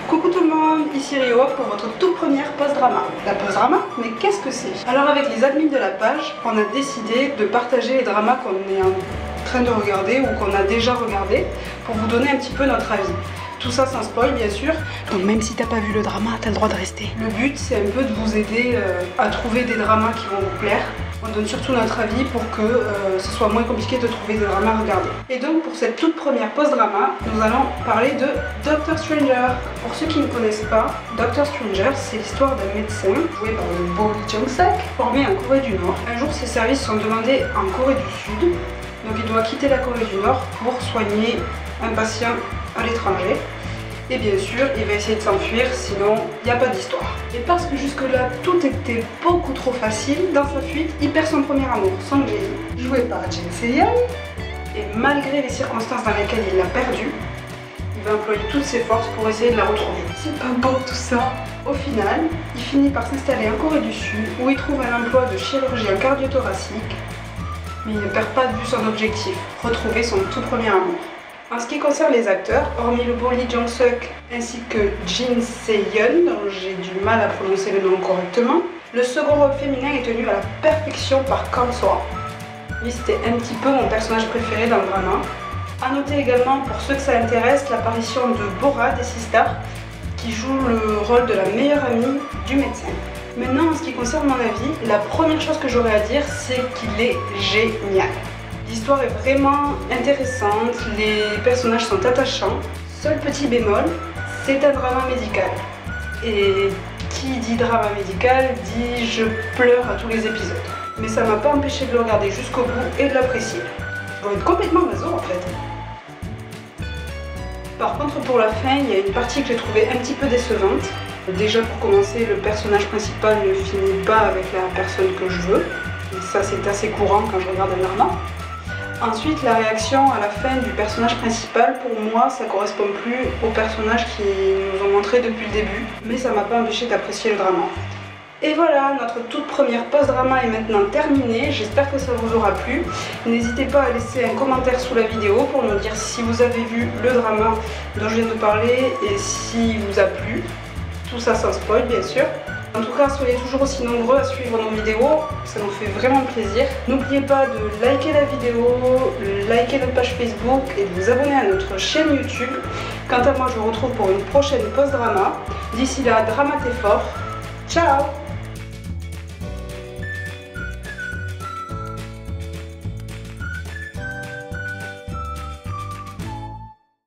Coucou tout le monde, ici Rio pour votre toute première post-drama. La post-drama, mais qu'est-ce que c'est? Alors avec les admins de la page, on a décidé de partager les dramas qu'on est en train de regarder ou qu'on a déjà regardé pour vous donner un petit peu notre avis. Tout ça sans spoil bien sûr, donc même si t'as pas vu le drama, t'as le droit de rester. Le but c'est un peu de vous aider à trouver des dramas qui vont vous plaire. On donne surtout notre avis pour que ce soit moins compliqué de trouver des dramas à regarder. Et donc pour cette toute première post-drama, nous allons parler de Dr Stranger. Pour ceux qui ne connaissent pas, Dr Stranger c'est l'histoire d'un médecin joué par le Bo Jung-suk, formé en Corée du Nord. Un jour ses services sont demandés en Corée du Sud, donc il doit quitter la Corée du Nord pour soigner un patient à l'étranger. Et bien sûr, il va essayer de s'enfuir, sinon il n'y a pas d'histoire. Et parce que jusque-là, tout était beaucoup trop facile, dans sa fuite, il perd son premier amour, Song Jae-hee, joué par Jin Se-yeon. Et malgré les circonstances dans lesquelles il l'a perdu, il va employer toutes ses forces pour essayer de la retrouver. C'est pas beau tout ça. Au final, il finit par s'installer en Corée du Sud, où il trouve un emploi de chirurgien cardio-thoracique. Mais il ne perd pas de vue son objectif, retrouver son tout premier amour. En ce qui concerne les acteurs, hormis le Bo Jung-suk ainsi que Jin Se-yeon, dont j'ai du mal à prononcer le nom correctement, le second rôle féminin est tenu à la perfection par Kang So-ah. Lui, c'était un petit peu mon personnage préféré dans le drama. A noter également, pour ceux que ça intéresse, l'apparition de Bora des Sisters, qui joue le rôle de la meilleure amie du médecin. Maintenant, en ce qui concerne mon avis, la première chose que j'aurais à dire, c'est qu'il est génial. L'histoire est vraiment intéressante, les personnages sont attachants. Seul petit bémol, c'est un drama médical. Et qui dit drama médical dit je pleure à tous les épisodes. Mais ça m'a pas empêché de le regarder jusqu'au bout et de l'apprécier. Je dois être complètement maso en fait. Par contre pour la fin, il y a une partie que j'ai trouvée un petit peu décevante. Déjà pour commencer, le personnage principal ne finit pas avec la personne que je veux. Et ça c'est assez courant quand je regarde un drama. Ensuite, la réaction à la fin du personnage principal, pour moi, ça correspond plus au personnage qui nous ont montré depuis le début, mais ça m'a pas empêché d'apprécier le drama. Et voilà, notre toute première post-drama est maintenant terminée, j'espère que ça vous aura plu. N'hésitez pas à laisser un commentaire sous la vidéo pour nous dire si vous avez vu le drama dont je viens de parler et s'il vous a plu. Tout ça sans spoil, bien sûr. En tout cas, soyez toujours aussi nombreux à suivre nos vidéos, ça nous fait vraiment plaisir. N'oubliez pas de liker la vidéo, liker notre page Facebook et de vous abonner à notre chaîne YouTube. Quant à moi, je vous retrouve pour une prochaine post-drama. D'ici là, dramatez fort. Ciao!